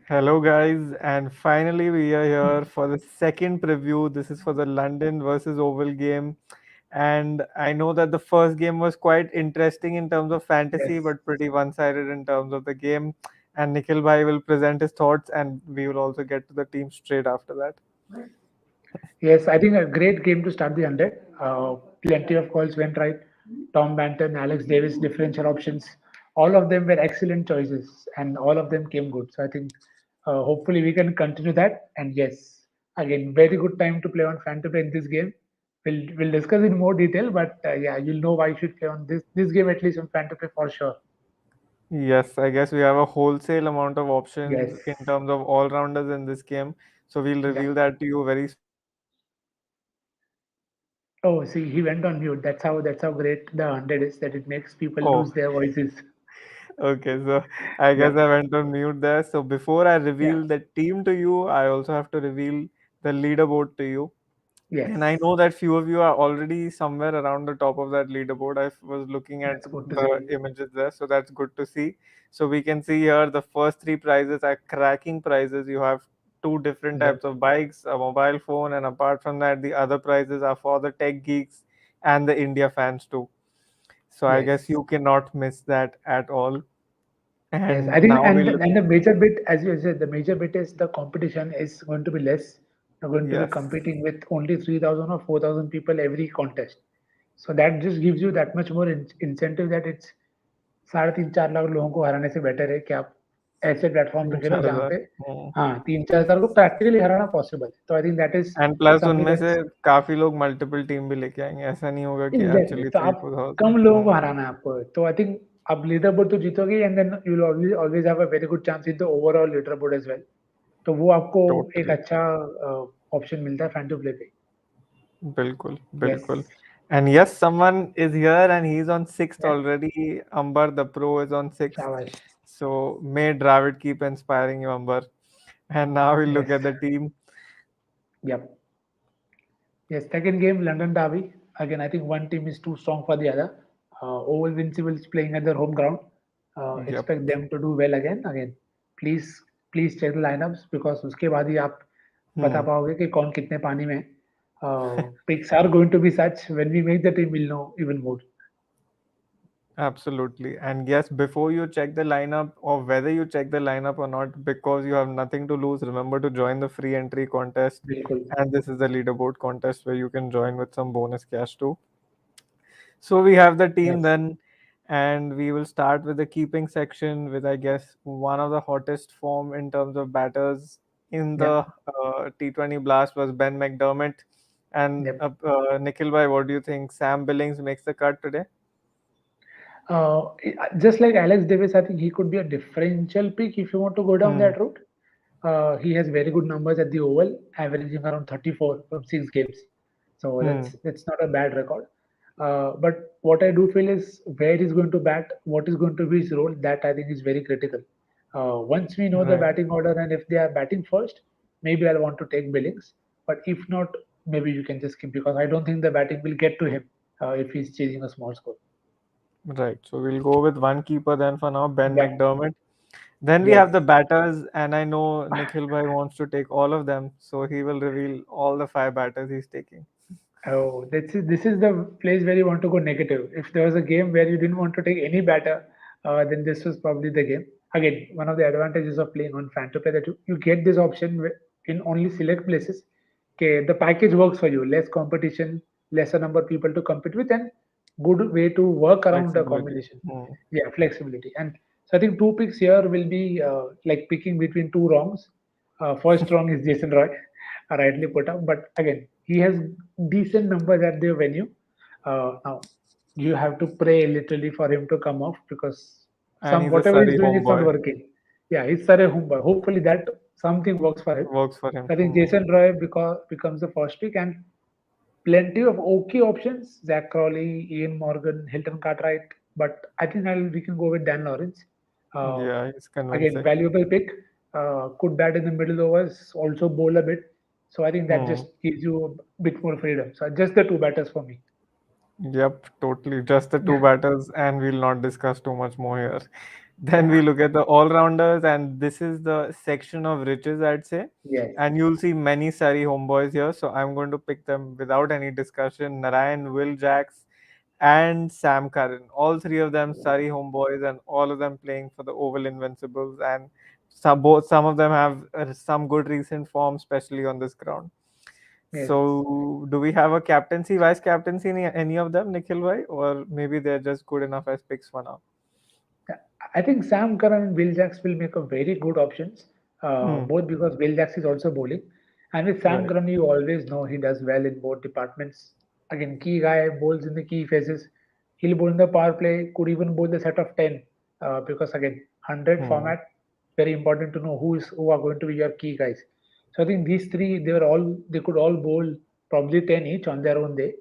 Hello, guys, and finally we are here for the second preview. This is for the London versus Oval game, and I know that the first game was quite interesting in terms of fantasy, Yes, but pretty one-sided in terms of the game. And Nikhil Bhai will present his thoughts, and we will also get to the team straight after that. yes, I think a great game to start the 100. Plenty of calls went right. Tom Banton, Alex Davis, differential options. All of them were excellent choices, and all of them came good. So I think hopefully we can continue that. And yes, again, very good time to play on fan to play in this game. We'll discuss in more detail, but yeah, you'll know why you should play on this game at least on fan to play for sure. Yes, I guess we have a wholesale amount of Yes. options in terms of all-rounders in this game, so we'll Yep. reveal that to you very soon. But I guess we have a whole bunch of options. Oh, see, he went on mute. And That's how great the 100 is that it makes people oh, lose their voices. okay, so I guess Yep. I went on mute there. So before I Yeah. reveal the team to you, I also have to reveal the leaderboard to you. Yes. And I know that few of you are already somewhere around the top of that leaderboard. I was looking at That's good to the see. images there, so that's good to see. So we can see here the first three prizes are cracking prizes. You have two different Yep. types of bikes, a mobile phone, and apart from that, the other prizes are for the tech geeks and the India fans too. So I guess Yes. you cannot miss that at all. Yes. I And think now and we'll the, look. and the major bit, as you said, the major bit is the competition is going to be less. You're going to be Yes, competing with only 3,000 or 4,000 people every contest. So that just gives you that much more incentive that it's 3.5 4 lakh लोगों को हराने से better है कि आप ऐसे platform पे तीन खेलो चार जहाँ हजार पे हम्म। हाँ 3 4 हजार को प्रैक्टिकली हराना पॉसिबल है तो I think that is and plus something उनमें से दैट्स काफी लोग मल्टीपल टीम भी लेके आएंगे, ऐसा नहीं होगा कि एग्जैक्टली एक्चुअली तो थ्री आप फोर कम थाउजेंड लोगों को हराना है आपको तो आई थिंक आप लीडर बोर्ड तो जीतोगे and then you will always have a very good chance in the overall leader board as well तो वो आपको एक टोटली अच्छा ऑप्शन मिलता है फैन टू प्ले पे बिल्कुल यस बिल्कुल And yes, someone is here and he's on sixth already. Amber, the pro, is on sixth. शाबाश So may Dravid keep inspiring you, Amber. And now we look yes at the team. Yup Yes, second game, London Derby. Again, I think one team is too strong for the other. Oval Invincible is playing at their home ground. Yep. Expect them to do well again. Again, please please check the lineups because उसके बाद ही आप बता Hmm. पाओगे कि कौन कितने पानी में है. Picks are going to be such when we make the team, we'll know even more. Absolutely. And yes, before you check the lineup or whether you check the lineup or not, because you have nothing to lose, remember to join the free entry contest. बिल्कुल. And this is the leaderboard contest where you can join with some bonus cash too. So we have the team Yes. then, and we will start with the keeping section with, I guess, one of the hottest form in terms of batters in the Yep. T20 Blast was Ben McDermott. And Yep. Nikhil bhai, what do you think? Sam Billings makes the cut today? Just like Alex Davis, I think he could be a differential pick if you want to go down Hmm. that route. He has very good numbers at the Oval, averaging around 34 from 6 games. So Hmm. that's not a bad record. But what I do feel is where he's going to bat, what is going to be his role, that I think is very critical. Once we know the Right. batting order and if they are batting first, maybe I'll want to take Billings. But if not, maybe you can just skip because I don't think the batting will get to him if he's chasing a small score. Right. So we'll go with one keeper then for now, Ben Yeah. McDermott. Then we Yes. have the batters, and I know Nikhil bhai wants to take all of them, so he will reveal all the five batters he's taking. Oh, this is the place where you want to go negative. If there was a game where you didn't want to take any batter, then this was probably the game. Again, one of the advantages of playing on fan to play that you get this option in only select places. Okay, the package works for you. Less competition, lesser number of people to compete with, and good way to work around the Flexibility. combination. Hmm. Yeah, flexibility. And so I think two picks here will be like picking between two wrongs. First wrong is Jason Roy, rightly put up. But again, he has decent numbers at the venue. Now you have to pray literally for him to come off because And some he's a whatever he's Surrey doing is not homeboy. working. Yeah, he's Surrey Humber. Hopefully that something works for him. Works for him. I think Hmm. Jason Roy becomes the first pick and plenty of okay options. Zach Crawley, Ian Morgan, Hilton Cartwright. But I think we can go with Dan Lawrence. Uh, Yeah, he's Again, convincing. valuable pick. Could bat in the middle overs, also bowl a bit. So I think that Hmm. just gives you a bit more freedom. So just the two batters for me. Yep, totally. Just the two batters, and we'll not discuss too much more here. Then we look at the all-rounders, and this is the section of riches, I'd say. Yes, And you'll see many Surrey homeboys here, so I'm going to pick them without any discussion. Narayan, Will Jacks, and Sam Curran. All three of them Surrey homeboys, and all of them playing for the Oval Invincibles. And some of them have some good recent form, especially on this ground. yes. So, do we have a captaincy, vice captaincy in any of them, Nikhil bhai, or maybe they're just good enough as picks for now? Yeah, I think Sam Curran and Will Jacks will make a very good options, Hmm. both because Will Jacks is also bowling, and with Sam Right. Curran you always know he does well in both departments. Again, key guy bowls in the key phases. He'll bowl in the power play, could even bowl the set of 10, because again 100 Hmm. format, very important to know who are going to be your key guys. So I think these three they could all bowl probably 10 each on their own day.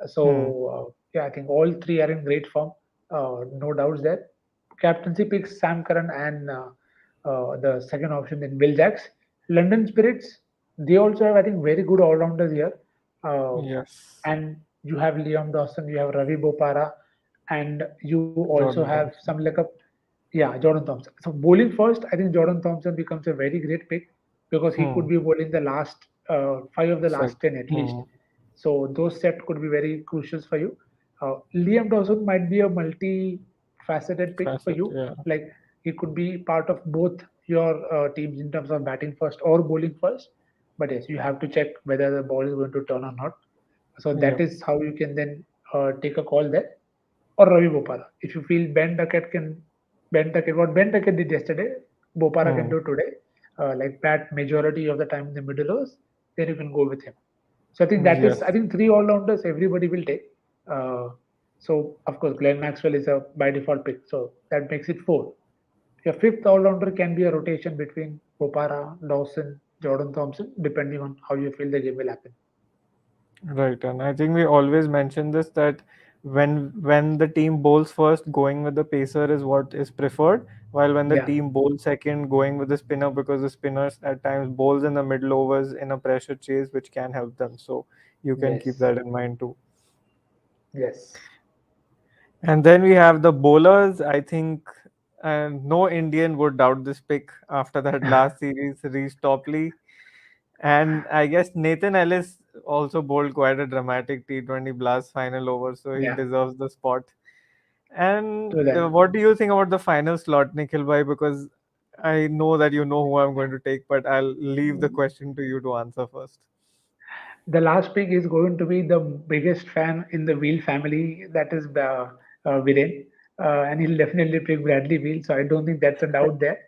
So Hmm. yeah, I think all three are in great form. No doubts there. Captaincy picks Sam Curran and the second option in Will Jacks. London Spirits, they also have I think very good all rounders here. Uh, Yes. and you have Liam Dawson, you have Ravi Bopara, and you also Jordan have some Thompson. like a yeah, Jordan Thompson. So bowling first, I think Jordan Thompson becomes a very great pick because he Hmm. could be bowling the last five of the Set. last 10 at least. Hmm. So those set could be very crucial for you. Liam Dawson might be a multi-faceted pick for Facet. you. Yeah. Like he could be part of both your teams in terms of batting first or bowling first. But yes, you have to check whether the ball is going to turn or not. So that Yep. is how you can then take a call there. Or Ravi Bopara. If you feel Ben Duckett, what Ben Duckett did yesterday, Bopara can Hmm. do today. Like bat majority of the time in the middle overs, then you can go with him. So Yes. I think three all rounders everybody will take. Uh, so of course Glenn Maxwell is a by default pick, so that makes it four. Your fifth all rounder can be a rotation between Bopara, Dawson, Jordan Thompson, depending on how you feel the game will happen. Right, and I think we always mention this that when the team bowls first, going with the pacer is what is preferred, while when the Yeah. team bowls second, going with the spinner because the spinners at times bowls in the middle overs in a pressure chase, which can help them. So you can keep Yes. that in mind too. Yes. And then we have the bowlers. I think no Indian would doubt this pick after that last series reached Topley. And I guess Nathan Ellis also bowled quite a dramatic T20 blast final over, so he Yeah. deserves the spot. And To that. what do you think about the final slot, Nikhil bhai? Because I know that you know who I'm going to take, but I'll leave the question to you to answer first. The last pick is going to be the biggest fan in the Wheel family, that is Viren. And he'll definitely pick Bradley Wheel, so I don't think that's a doubt there.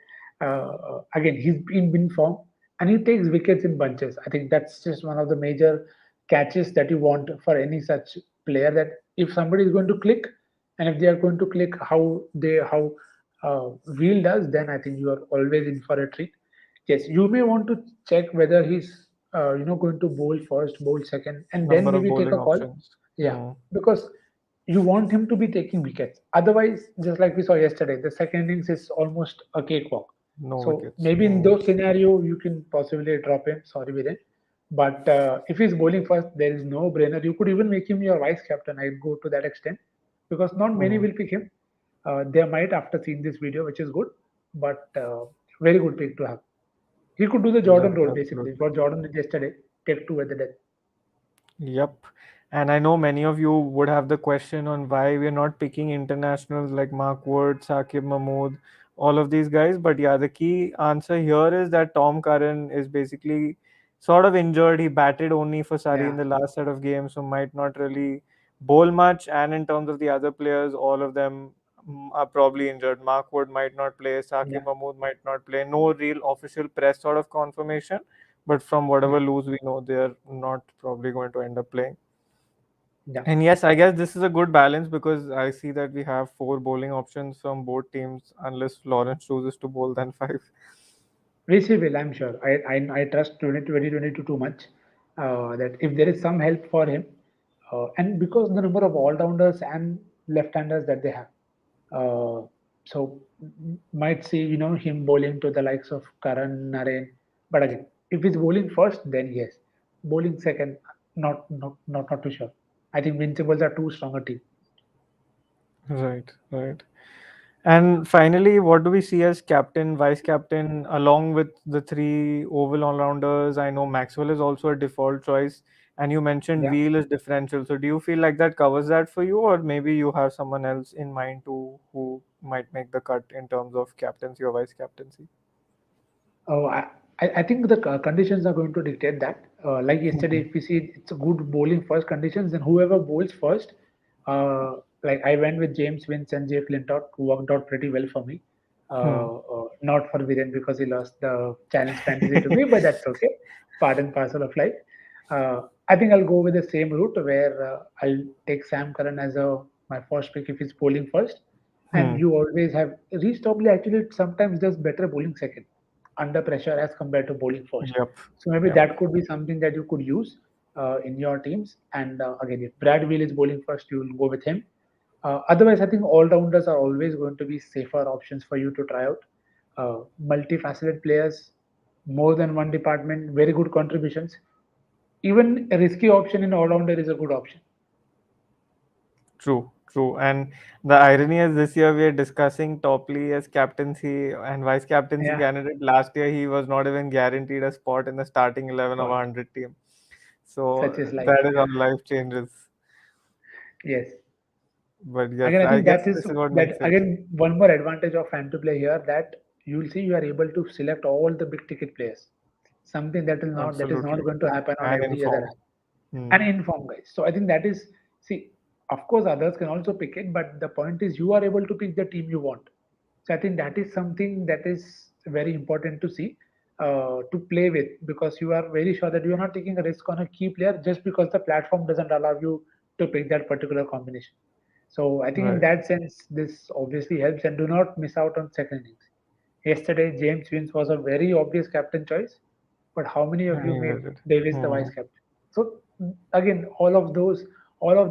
Again, he's in win form and he takes wickets in bunches. I think that's just one of the major catches that you want for any such player, that if somebody is going to click and if they are going to click how Wheel does, then I think you are always in for a treat. Yes, you may want to check whether he's going to bowl first, bowl second, and then Number of maybe take bowling a call. options. Yeah, Hmm. because you want him to be taking wickets. Otherwise, just like we saw yesterday, the second innings is almost a cakewalk. No So wickets. maybe in Hmm. those scenario you can possibly drop him. Sorry, Viren. But if he's bowling first, there is no brainer. You could even make him your vice captain. I'd go to that extent because not many Hmm. will pick him. They might after seeing this video, which is good, but very good pick to have. He could do the Jordan Right, role basically. absolutely. What Jordan did yesterday, take two at the death. Yep. And I know many of you would have the question on why we're not picking internationals like Mark Wood, Saqib Mahmood, all of these guys. But yeah, the key answer here is that Tom Curran is basically sort of injured. He batted only for Surrey in Yeah, the last set of games, so might not really bowl much. And in terms of the other players, all of them are probably injured. Mark Wood might not play, yeah, Saqib Mahmood might not play. No real official press sort of confirmation, but from whatever yeah, loose we know, they're not probably going to end up playing. yeah. And yes, I guess this is a good balance because I see that we have four bowling options from both teams, unless Lawrence chooses to bowl then five. VC will, I'm sure. I trust 2022 too much that if there is some help for him, and because the number of all-rounders and left-handers that they have, uh, so might see him bowling to the likes of Karan, Naren. But again, if he's bowling first, then yes. Bowling second, not too sure. I think Invincibles are too strong a team. Right, right. And finally, what do we see as captain, vice captain, along with the three oval all rounders? I know Maxwell is also a default choice, and you mentioned Yeah. Wheel is differential. So, do you feel like that covers that for you, or maybe you have someone else in mind too who might make the cut in terms of captaincy or vice captaincy? Oh, I think the conditions are going to dictate that. Like yesterday, Hmm. if we see it's a good bowling first conditions, then whoever bowls first, like I went with James Vince and Jay Flintoff, who worked out pretty well for me. Hmm. Not for Viren because he lost the challenge fantasy to me, but that's okay. Part and parcel of life. I think I'll go with the same route where I'll take Sam Curran as a my first pick if he's bowling first, and Hmm. you always have Reece Topley actually sometimes does better bowling second under pressure as compared to bowling first. Yep. So maybe Yep. that could be something that you could use in your teams. And again, if Brad Wheel is bowling first, you will go with him. Otherwise, I think all rounders are always going to be safer options for you to try out. Multifaceted players, more than one department, very good contributions. Even a risky option in all rounder is a good option. True, true. And the irony is this year we are discussing Topley as captaincy and vice captaincy Yeah, candidate. Last year he was not even guaranteed a spot in the starting 11 of a but 100 team. So such is life. that is how life changes. Yes. But Again, yes, I I think that guess is this is what that makes it. again one more advantage of fan to play here that you will see you are able to select all the big ticket players. Something that is not Absolutely. going to happen on And every other inform. app. Hmm. And inform guys. So I think that is see, of course others can also pick it, but the point is you are able to pick the team you want. So I think that is something that is very important to see to play with because you are very sure that you are not taking a risk on a key player just because the platform doesn't allow you to pick that particular combination. So I think in Right. that sense, this obviously helps and do not miss out on second innings. Yesterday, James Vince was a very obvious captain choice, but how many of you I made get it. Davis the Hmm. vice captain? So again, all of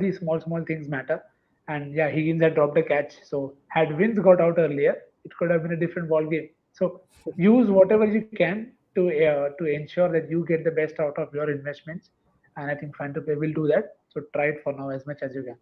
these small things matter. And yeah, Higgins had dropped a catch. So had Vince got out earlier, it could have been a different ball game. So use whatever you can to ensure that you get the best out of your investments. And I think Fan2Play will do that. So try it for now as much as you can.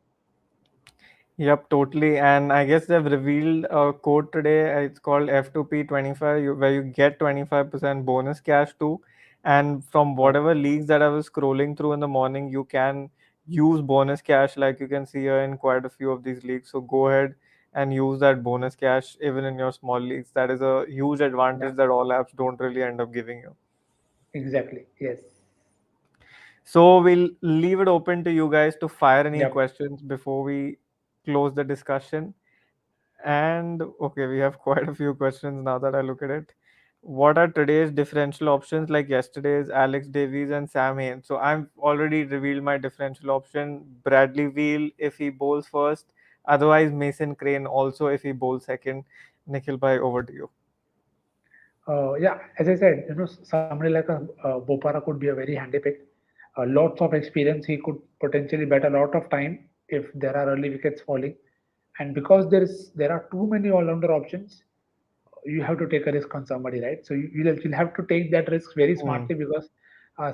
Yep, totally. And I guess they've revealed a code today. It's called F2P25, where you get 25% bonus cash too. And from Oh, whatever leagues that I was scrolling through in the morning, you can use bonus cash like you can see here in quite a few of these leagues. So go ahead and use that bonus cash even in your small leagues. That is a huge yeah, advantage that all apps don't really end up giving you. exactly. Yes. So we'll leave it open to you guys to fire any Yep. questions before we close the discussion. And okay, we have quite a few questions now that I look at it. What are today's differential options like yesterday's Alex Davies and Sam Hain? So I've already revealed my differential option. Bradley Wheel if he bowls first. Otherwise Mason Crane also if he bowls second. Nikhil bhai, over to you. Yeah, as I said, somebody like a Bopara could be a very handy pick. Lots of experience. He could potentially bet a lot of time if there are early wickets falling. And because there are too many all-rounder options, you have to take a risk on somebody, right? So you'll have to take that risk very Hmm. smartly because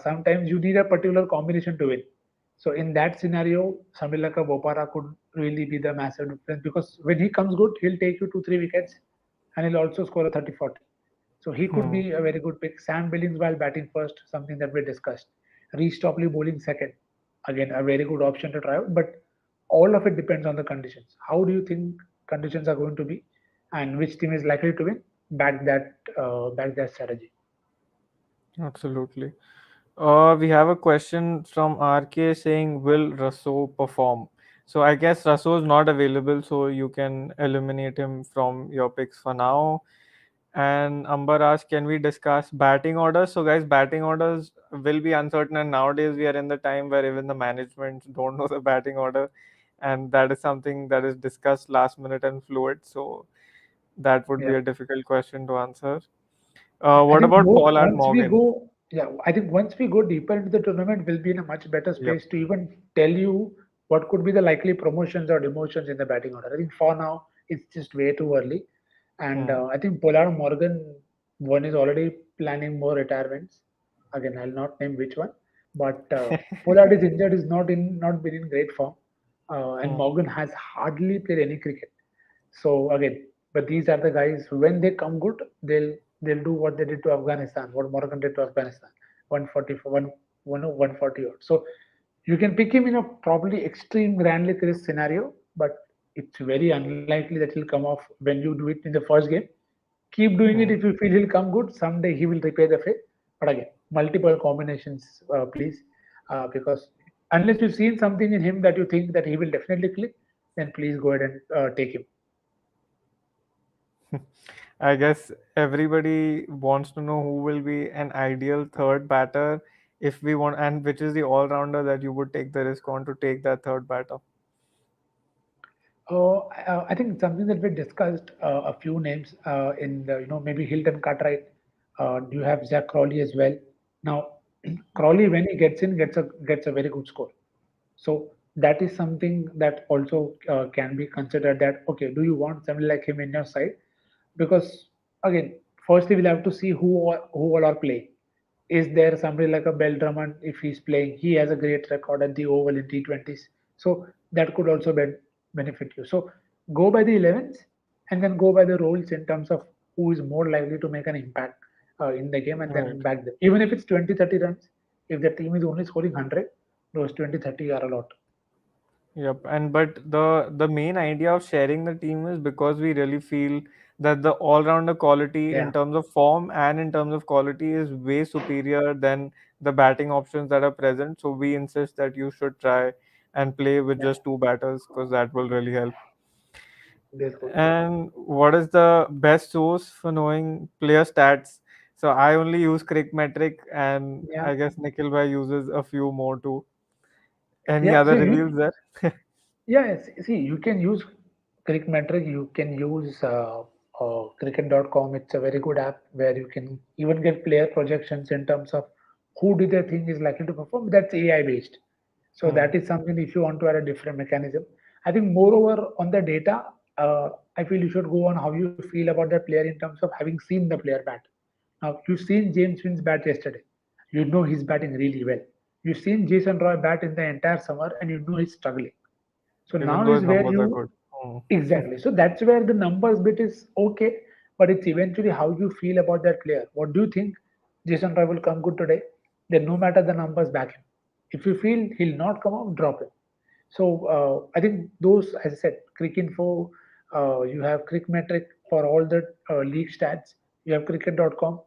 sometimes you need a particular combination to win. So in that scenario, somebody like a Bopara could really be the massive difference because when he comes good, he'll take you 2 3 wickets and he'll also score a 30 40. So he could Hmm. be a very good pick. Sam Billings while batting first, something that we discussed. Reece Topley bowling second, again a very good option to try out. But all of it depends on the conditions. How do you think conditions are going to be, and which team is likely to win? Back that strategy. Absolutely. We have a question from RK saying, "Will Russell perform?" So I guess Russell is not available, so you can eliminate him from your picks for now. And Amber asked, "Can we discuss batting orders?" So guys, batting orders will be uncertain, and nowadays we are in the time where even the management don't know the batting order, and that is something that is discussed last minute and fluid. So that would be Yeah. a difficult question to answer. I What think about more Pollard Morgan? I think once we go deeper into the tournament, we'll be in a much better Yep. space to even tell you what could be the likely promotions or demotions in the batting order. I think for now, it's just way too early. And Hmm. I think Pollard Morgan, one is already planning more retirements. Again, I'll not name which one, but Pollard is injured, is not been in great form, and Hmm. Morgan has hardly played any cricket. So again, But these are the guys when they come good, they'll do what they did to Afghanistan, what Morocco did to Afghanistan, 140 for 140 odd. So you can pick him in a probably extreme grandly risk scenario, but it's very unlikely that he'll come off when you do it in the first game. Keep doing it Hmm. if you feel he'll come good. Someday he will repay the faith. But again, multiple combinations, please, because unless you've seen something in him that you think that he will definitely click, then please go ahead and take him. I guess everybody wants to know who will be an ideal third batter if we want, and which is the all rounder that you would take the risk on to take that third batter. I think something that we discussed a few names in the, maybe Hilton Cartwright. You have Zach Crawley as well. Now, Crawley when he gets in gets a very good score. So that is something that also can be considered. That okay, do you want somebody like him in your side? Because again, firstly we'll have to see who all are playing. Is there somebody like a Bell Drummond? If he's playing, he has a great record at the Oval in T20s, so that could also benefit you. So go by the 11s and then go by the roles in terms of who is more likely to make an impact in the game, and then Right. back them. Even if it's 20-30 runs, if the team is only scoring 100, those 20-30 are a lot. Yep. And but the main idea of sharing the team is because we really feel that the all rounder quality Yeah, in terms of form and in terms of quality is way superior than the batting options that are present. So we insist that you should try and play with yeah, just two batters because that will really help. that's good. And what is the best source for knowing player stats? So I only use Crick Metric, and Yeah, I guess Nikhil bhai uses a few more too. Any yeah. other So you reviews there? Yes, see, you can use Cricket Metric, you can use cricket.com. It's a very good app where you can even get player projections in terms of who do they think is likely to perform. That's AI based. So Hmm. that is something if you want to add a different mechanism. I think moreover on the data, I feel you should go on how you feel about that player in terms of having seen the player bat. Now you've seen James Winn's bat yesterday. You know he's batting really well. You've seen Jason Roy bat in the entire summer and you know he's struggling. So Even now though his is where numbers are you good. Hmm. exactly. So that's where the numbers bit is okay, but it's eventually how you feel about that player. What do you think Jason Roy will come good today? Then no matter the numbers, back him. If you feel he'll not come out, drop him. So I think those, as I said, Crick Info, you have Crick Metric for all the league stats. You have Cricket.com.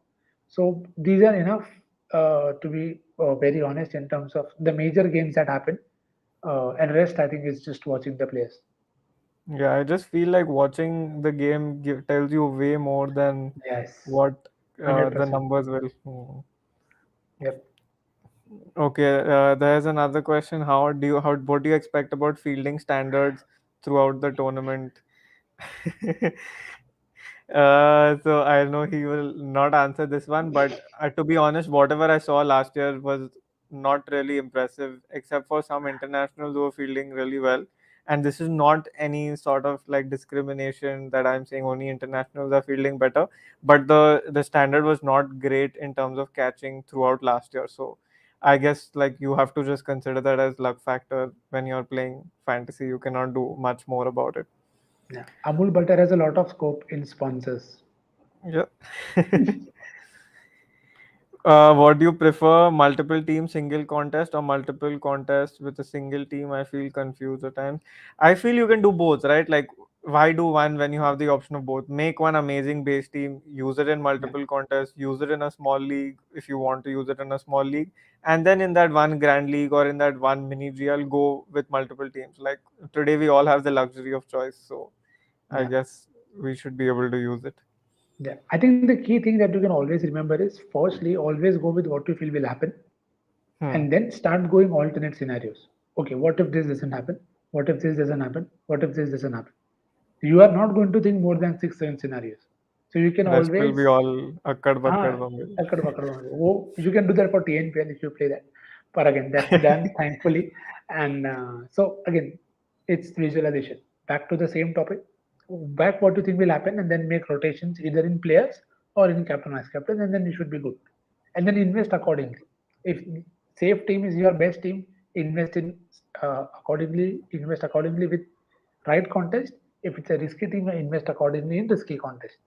So these are enough to be very honest in terms of the major games that happen. And rest, I think, is just watching the players. Yeah, I just feel like watching the game tells you way more than Yes, what the 100%. numbers will. Hmm. Yep. Okay, there's another question. How what do you expect about fielding standards throughout the tournament? So I know he will not answer this one, but to be honest, whatever I saw last year was not really impressive, except for some internationals who were fielding really well. And this is not any sort of like discrimination that I'm saying only internationals are fielding better, but the standard was not great in terms of catching throughout last year. So I guess like you have to just consider that as luck factor when you're playing fantasy. You cannot do much more about it. Yeah. Amul Butter has a lot of scope in sponsors. Yeah. What do you prefer, multiple team single contest or multiple contests with a single team? I feel confused at times. I feel you can do both, right? Like, why do one when you have the option of both? Make one amazing base team, use it in Yeah. multiple contests, use it in a small league if you want to use it in a small league, and then in that one grand league or in that one mini GL, go with multiple teams. Like, today, we all have the luxury of choice, so I Yeah. guess we should be able to use it. Yeah. I think the key thing that you can always remember is firstly, always go with what you feel will happen Hmm. and then start going alternate scenarios. Okay, what if this doesn't happen? What if this doesn't happen? What if this doesn't happen? You are not going to think more than six, seven scenarios. So you can Rest will be always all akkad Ah, bakkad bumble. akkad bakkad only. Oh, you can do that for TNPL if you play that. But again, that's done thankfully. And so again, it's visualization. Back to the same topic. Back what you think will happen, and then make rotations either in players or in captain vice captain, and then you should be good. And then invest accordingly. If safe team is your best team, invest accordingly. Invest accordingly with right context. If it's a risky team, invest accordingly in risky contest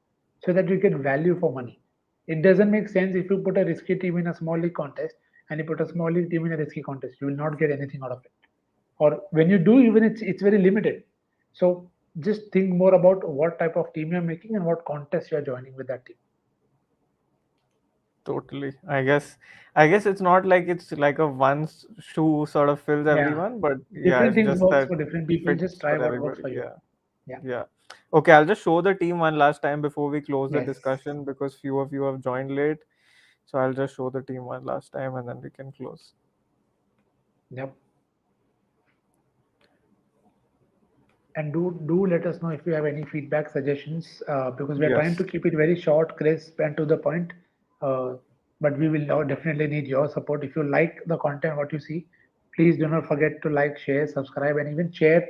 so that you get value for money. It doesn't make sense if you put a risky team in a small league contest and you put a small league team in a risky contest. You will not get anything out of it. Or when you do, even it's very limited. So just think more about what type of team you're making and what contest you're joining with that team. Totally. I guess it's not like it's like a one shoe sort of fills Yeah. everyone, but yeah, Different it's things just works that for different it people. Just fits try for what works everybody. for you. Yeah. Yeah. Yeah. Okay, I'll just show the team one last time before we close the Yes. discussion because few of you have joined late. So I'll just show the team one last time and then we can close. Yep. And do let us know if you have any feedback suggestions because we are trying to Yes. keep it very short, crisp, and to the point. Uh, but we will now definitely need your support. If you like the content, what you see, please do not forget to like, share, subscribe, and even share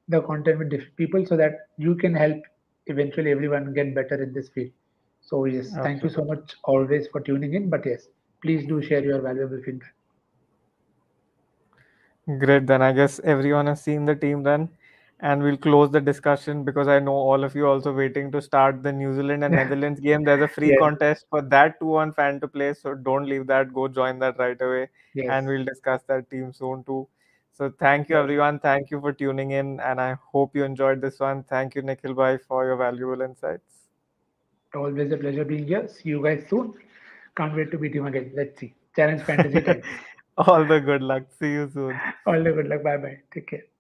the content with different people so that you can help eventually everyone get better in this field. So yes, thank you so Absolutely. much always for tuning in. But yes, please do share your valuable feedback. Great, then I guess everyone has seen the team then. And we'll close the discussion because I know all of you also waiting to start the New Zealand and Netherlands game. There's a free Yes, contest for that too on Fan2Play, so don't leave that. Go join that right away, yes, and we'll discuss that team soon too. So thank you yes. everyone. Thank you for tuning in, and I hope you enjoyed this one. Thank you, Nikhil Bhai, for your valuable insights. Always a pleasure being here. See you guys soon. Can't wait to meet you again. Let's see. Challenge fantasy time. All the good luck. See you soon. All the good luck. Bye bye. Take care.